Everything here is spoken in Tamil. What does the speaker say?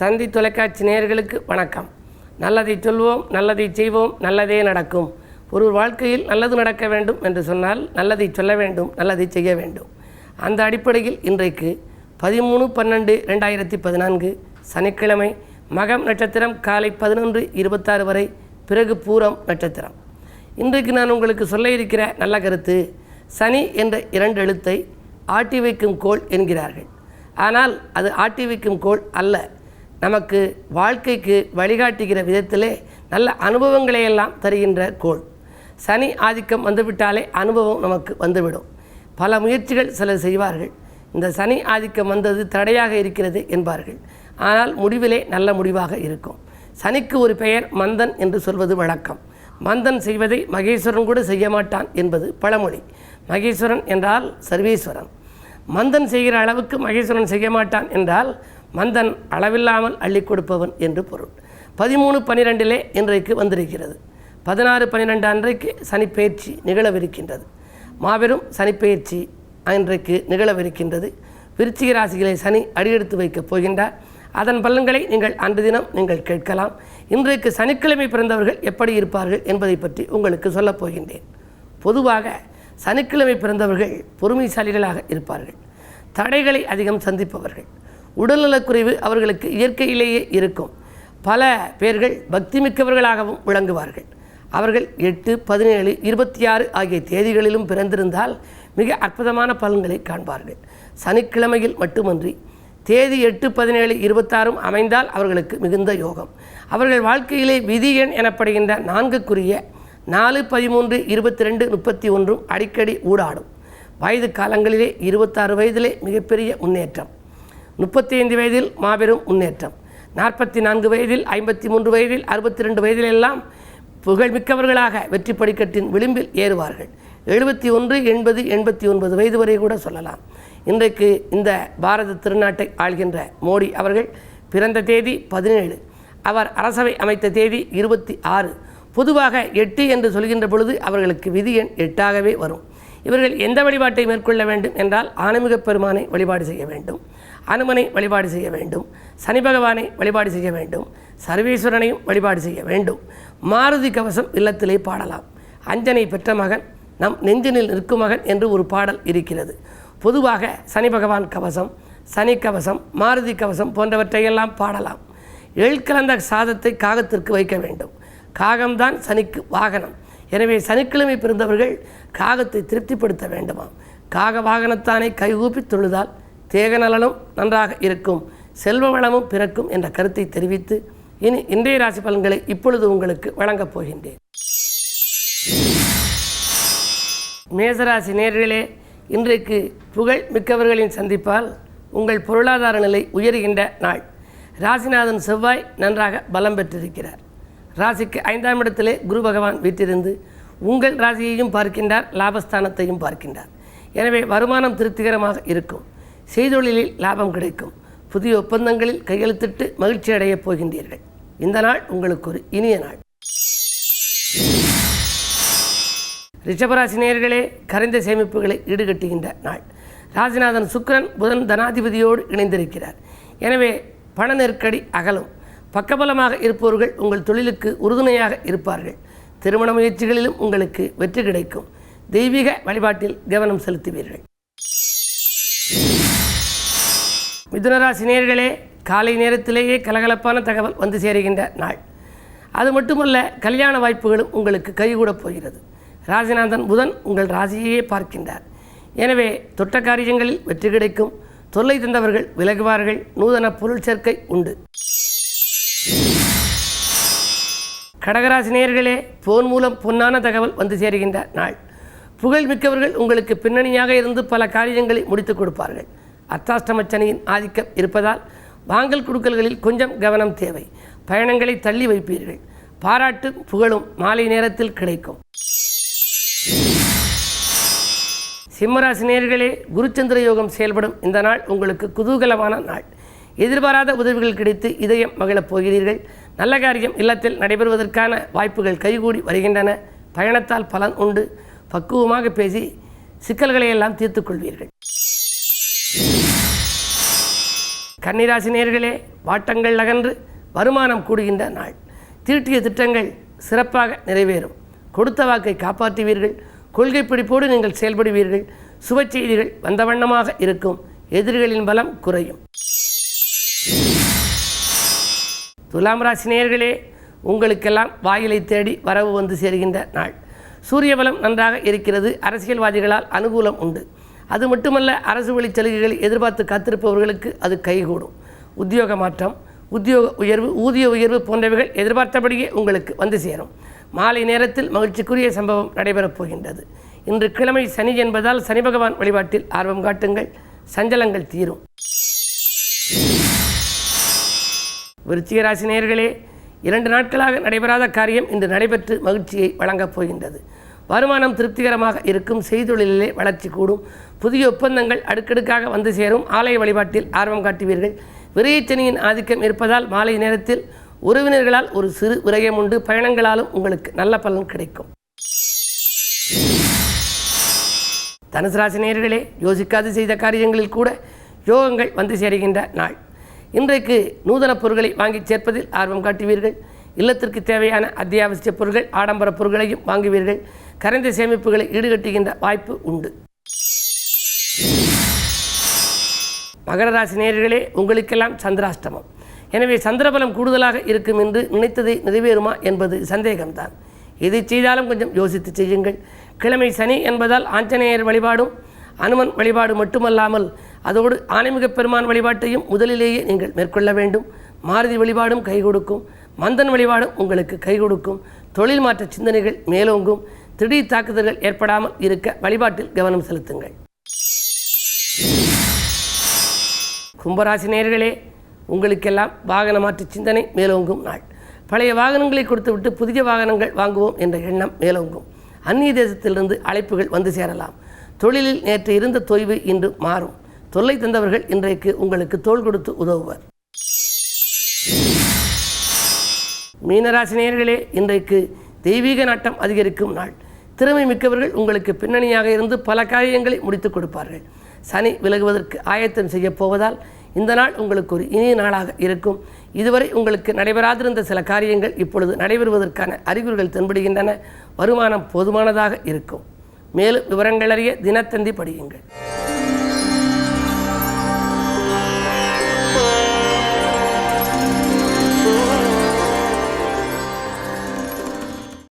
தந்தி தொலைக்காட்சி நேயர்களுக்கு வணக்கம். நல்லதை சொல்வோம், நல்லதை செய்வோம், நல்லதே நடக்கும். ஒரு வாழ்க்கையில் நல்லது நடக்க வேண்டும் என்று சொன்னால் நல்லதை சொல்ல வேண்டும், நல்லதை செய்ய வேண்டும். அந்த அடிப்படையில் இன்றைக்கு 13/12/2014 சனிக்கிழமை மகம் நட்சத்திரம் காலை 11:26 வரை, பிறகு பூரம் நட்சத்திரம். இன்றைக்கு நான் உங்களுக்கு சொல்ல இருக்கிற நல்ல கருத்து, சனி என்ற 2 எழுத்தை ஆட்டி வைக்கும் கோள் என்கிறார்கள். ஆனால் அது ஆட்டி வைக்கும் கோள் அல்ல. நமக்கு வாழ்க்கைக்கு வழிகாட்டுகிற விதத்திலே நல்ல அனுபவங்களை எல்லாம் தருகின்ற கோள். சனி ஆதிக்கம் வந்துவிட்டாலே அனுபவம் நமக்கு வந்துவிடும். பல முயற்சிகள் சிலர் செய்வார்கள். இந்த சனி ஆதிக்கம் வந்தது தடையாக இருக்கிறது என்பார்கள். ஆனால் முடிவிலே நல்ல முடிவாக இருக்கும். சனிக்கு ஒரு பெயர் மந்தன் என்று சொல்வது வழக்கம். மந்தன் செய்வதை மகேஸ்வரன் கூட செய்ய மாட்டான் என்பது பழமொழி. மகேஸ்வரன் என்றால் சர்வேஸ்வரன். மந்தன் செய்கிற அளவுக்கு மகேஸ்வரன் செய்ய மாட்டான் என்றால் மந்தன் அளவில்லாமல் அள்ளி கொடுப்பவன் என்று பொருள். 13/12 இன்றைக்கு வந்திருக்கிறது. 16/12 அன்றைக்கு சனிப்பெயர்ச்சி நிகழவிருக்கின்றது. மாபெரும் சனிப்பெயர்ச்சி இன்றைக்கு நிகழவிருக்கின்றது. விருச்சிக ராசிகளை சனி அடியெடுத்து வைக்கப் போகின்றார். அதன் பலன்களை நீங்கள் அன்று தினம் நீங்கள் கேட்கலாம். இன்றைக்கு சனிக்கிழமை பிறந்தவர்கள் எப்படி இருப்பார்கள் என்பதை பற்றி உங்களுக்கு சொல்லப் போகின்றேன். பொதுவாக சனிக்கிழமை பிறந்தவர்கள் பொறுமைசாலிகளாக இருப்பார்கள். தடைகளை அதிகம் சந்திப்பவர்கள். உடல்நலக்குறைவு அவர்களுக்கு இயற்கையிலேயே இருக்கும். பல பேர்கள் பக்திமிக்கவர்களாகவும் விளங்குவார்கள். அவர்கள் 8, 17, 26 ஆகிய தேதிகளிலும் பிறந்திருந்தால் மிக அற்புதமான பலன்களை காண்பார்கள். சனிக்கிழமையில் மட்டுமன்றி தேதி 8, 17, 26 அமைந்தால் அவர்களுக்கு மிகுந்த யோகம். அவர்கள் வாழ்க்கையிலே விதி எண் எனப்படுகின்ற 4க்குரிய 4, 13, 22, 31 அடிக்கடி ஊடாடும். வயது காலங்களிலே 26 வயதிலே மிகப்பெரிய முன்னேற்றம், 35 வயதில் மாபெரும் முன்னேற்றம், 44 வயதில், 53 வயதில், 62 வயதிலெல்லாம் புகழ்மிக்கவர்களாக வெற்றி படிக்கட்டின் விளிம்பில் ஏறுவார்கள். 71, 80, 89 வயது வரை கூட சொல்லலாம். இன்றைக்கு இந்த பாரத திருநாட்டை ஆள்கின்ற மோடி அவர்கள் பிறந்த தேதி 17, அவர் அரசவை அமைத்த தேதி 26. பொதுவாக 8 என்று சொல்கின்ற பொழுது அவர்களுக்கு விதி எண் 8ஆகவே வரும். இவர்கள் எந்த வழிபாட்டை மேற்கொள்ள வேண்டும் என்றால் ஆன்மீக பெருமானை வழிபாடு செய்ய வேண்டும், அனுமனை வழிபாடு செய்ய வேண்டும், சனி பகவானை வழிபாடு செய்ய வேண்டும், சர்வேஸ்வரனையும் வழிபாடு செய்ய வேண்டும். மாருதி கவசம் இல்லத்திலே பாடலாம். அஞ்சனை பெற்ற மகன் நம் நெஞ்சினில் நிற்கும் மகன் என்று ஒரு பாடல் இருக்கிறது. பொதுவாக சனி பகவான் கவசம், சனி கவசம், மாருதி கவசம் போன்றவற்றையெல்லாம் பாடலாம். கலந்த சாதத்தை காகத்திற்கு வைக்க வேண்டும். காகம்தான் சனிக்கு வாகனம். எனவே சனிக்கிழமை பிறந்தவர்கள் காகத்தை திருப்திப்படுத்த வேண்டுமாம். காக வாகனத்தானே கைகூப்பி தொழுதால் தேக நலனும் நன்றாக இருக்கும், செல்வ வளமும் பிறக்கும் என்ற கருத்தை தெரிவித்து இனி இன்றைய ராசி பலன்களை இப்பொழுது உங்களுக்கு வழங்கப் போகின்றேன். மேசராசி நேயர்களே, இன்றைக்கு புகழ் மிக்கவர்களின் சந்திப்பால் உங்கள் பொருளாதார நிலை உயர்கின்ற நாள். ராசிநாதன் செவ்வாய் நன்றாக பலம் பெற்றிருக்கிறார். ராசிக்கு 5ஆம் இடத்திலே குரு பகவான் வீற்றிருந்து உங்கள் ராசியையும் பார்க்கின்றார், லாபஸ்தானத்தையும் பார்க்கின்றார். எனவே வருமானம் திருப்திகரமாக இருக்கும். செய்தொழிலில் லாபம் கிடைக்கும். புதிய ஒப்பந்தங்களில் கையெழுத்திட்டு மகிழ்ச்சி அடையப் போகின்றீர்கள். இந்த நாள் உங்களுக்கு ஒரு இனிய நாள். ரிஷபராசி நேயர்களே, கரைந்த சேமிப்புகளை ஈடுகட்டுகின்ற நாள். ராசிநாதன் சுக்கிரன் புதன் தனாதிபதியோடு இணைந்திருக்கிறார். எனவே பண நெருக்கடி அகலும். பக்கபலமாக இருப்பவர்கள் உங்கள் தொழிலுக்கு உறுதுணையாக இருப்பார்கள். திருமண முயற்சிகளிலும் உங்களுக்கு வெற்றி கிடைக்கும். தெய்வீக வழிபாட்டில் கவனம் செலுத்துவீர்கள். மிதுனராசி நேயர்களே, காலை நேரத்திலேயே கலகலப்பான தகவல் வந்து சேருகின்ற நாள். அது மட்டுமல்ல, கல்யாண வாய்ப்புகளும் உங்களுக்கு கைகூடப் போகிறது. ராசிநாதன் புதன் உங்கள் ராசியையே பார்க்கின்றார். எனவே தொட்ட காரியங்களில் வெற்றி கிடைக்கும். தொல்லை தந்தவர்கள் விலகுவார்கள். நூதன பொருள் சேர்க்கை உண்டு. கடகராசி நேயர்களே, போன் மூலம் பொன்னான தகவல் வந்து சேருகின்ற நாள். புகழ் மிக்கவர்கள் உங்களுக்கு பின்னணியாக இருந்து பல காரியங்களை முடித்துக் கொடுப்பார்கள். அர்த்தாஷ்டமச்சனியின் ஆதிக்கம் இருப்பதால் வாங்கல் கொடுக்கல்களில் கொஞ்சம் கவனம் தேவை. பயணங்களை தள்ளி வைப்பீர்கள். பாராட்டும் புகழும் மாலை நேரத்தில் கிடைக்கும். சிம்மராசி நேயர்களே, குருச்சந்திர யோகம் செயல்படும் இந்த நாள் உங்களுக்கு குதூகலமான நாள். எதிர்பாராத உதவிகள் கிடைத்து இதயம் மகிழப் போகிறீர்கள். நல்ல காரியம் இல்லத்தில் நடைபெறுவதற்கான வாய்ப்புகள் கைகூடி வருகின்றன. பயணத்தால் பலன் உண்டு. பக்குவமாக பேசி சிக்கல்களை எல்லாம் தீர்த்து கொள்வீர்கள். கன்னிராசி நேயர்களே, வாட்டங்கள் அகன்று வருமானம் கூடுகின்ற நாள். தீட்டிய திட்டங்கள் சிறப்பாக நிறைவேறும். கொடுத்த வாக்கை காப்பாற்றுவீர்கள். கொள்கை பிடிப்போடு நீங்கள் செயல்படுவீர்கள். சுப செய்திகள் வந்த வண்ணமாக இருக்கும். எதிரிகளின் பலம் குறையும். துலாம் ராசி நேயர்களே, உங்களுக்கெல்லாம் வாயிலை தேடி வரவு வந்து சேர்கின்ற நாள். சூரிய பலம் நன்றாக இருக்கிறது. அரசியல்வாதிகளால் அனுகூலம் உண்டு. அது மட்டுமல்ல, அரசு வழி சலுகைகளை எதிர்பார்த்து காத்திருப்பவர்களுக்கு அது கைகூடும். உத்தியோக மாற்றம், உத்தியோக உயர்வு, ஊதிய உயர்வு போன்றவைகள் எதிர்பார்த்தபடியே உங்களுக்கு வந்து சேரும். மாலை நேரத்தில் மகிழ்ச்சிக்குரிய சம்பவம் நடைபெறப் போகின்றது. இன்று கிழமை சனி என்பதால் சனி பகவான் வழிபாட்டில் ஆர்வம் காட்டுங்கள். சஞ்சலங்கள் தீரும். விருச்சிக ராசி நேயர்களே, 2 நாட்களாக நடைபெறாத காரியம் இன்று நடைபெற்று மகிழ்ச்சியை வழங்கப் போகின்றது. வருமானம் திருப்திகரமாக இருக்கும். செய்தொழிலே வளர்ச்சி கூடும். புதிய ஒப்பந்தங்கள் அடுக்கடுக்காக வந்து சேரும். ஆலய வழிபாட்டில் ஆர்வம் காட்டுவீர்கள். விரயச்சனியின் ஆதிக்கம் இருப்பதால் மாலை நேரத்தில் உறவினர்களால் ஒரு சிறு விரயம் உண்டு. பயணங்களாலும் உங்களுக்கு நல்ல பலன் கிடைக்கும். தனுசு ராசி நேயர்களே, யோசிக்காது செய்த காரியங்களில் கூட யோகங்கள் வந்து சேருகின்ற நாள். இன்றைக்கு நூதன பொருட்களை வாங்கி சேர்ப்பதில் ஆர்வம் காட்டுவீர்கள். இல்லத்திற்கு தேவையான அத்தியாவசிய பொருட்கள், ஆடம்பர பொருட்களையும் வாங்குவீர்கள். கரைந்த சேமிப்புகளை ஈடுகட்டுகின்ற வாய்ப்பு உண்டு. மகர ராசி நேயர்களே, உங்களுக்கெல்லாம் சந்திராஷ்டமம். எனவே சந்திரபலம் கூடுதலாக இருக்கும் என்று நினைத்ததை நிறைவேறுமா என்பது சந்தேகம்தான். எதை செய்தாலும் கொஞ்சம் யோசித்து செய்யுங்கள். கிழமை சனி என்பதால் ஆஞ்சநேயர் வழிபாடும் அனுமன் வழிபாடு மட்டுமல்லாமல் அதோடு ஆன்மீக பெருமான் வழிபாட்டையும் முதலிலேயே நீங்கள் மேற்கொள்ள வேண்டும். மாருதி வழிபாடும் கை கொடுக்கும். மந்தன் வழிபாடும் உங்களுக்கு கை கொடுக்கும். தொழில் மாற்ற சிந்தனைகள் மேலோங்கும். திடீர் தாக்குதல்கள் ஏற்படாமல் இருக்க வழிபாட்டில் கவனம் செலுத்துங்கள். கும்பராசி நேயர்களே, உங்களுக்கெல்லாம் வாகன மாற்று சிந்தனை மேலோங்கும் நாள். பழைய வாகனங்களை கொடுத்துவிட்டு புதிய வாகனங்கள் வாங்குவோம் என்ற எண்ணம் மேலோங்கும். அந்நிய தேசத்திலிருந்து அழைப்புகள் வந்து சேரலாம். தொழிலில் நேற்று இருந்த தொய்வு இன்று மாறும். தொல்லை தந்தவர்கள் இன்றைக்கு உங்களுக்கு தோள் கொடுத்து உதவுவர். மீனராசி நேயர்களே, இன்றைக்கு தெய்வீக நாட்டம் அதிகரிக்கும் நாள். திறமை மிக்கவர்கள் உங்களுக்கு பின்னணியாக இருந்து பல காரியங்களை முடித்துக் கொடுப்பார்கள். சனி விலகுவதற்கு ஆயத்தம் செய்ய போவதால் இந்த நாள் உங்களுக்கு ஒரு இனிய நாளாக இருக்கும். இதுவரை உங்களுக்கு நடைபெறாதிருந்த சில காரியங்கள் இப்பொழுது நடைபெறுவதற்கான அறிகுறிகள் தென்படுகின்றன. வருமானம் போதுமானதாக இருக்கும். மேலும் விவரங்கள் அறிய தினத்தந்தி படியுங்கள்.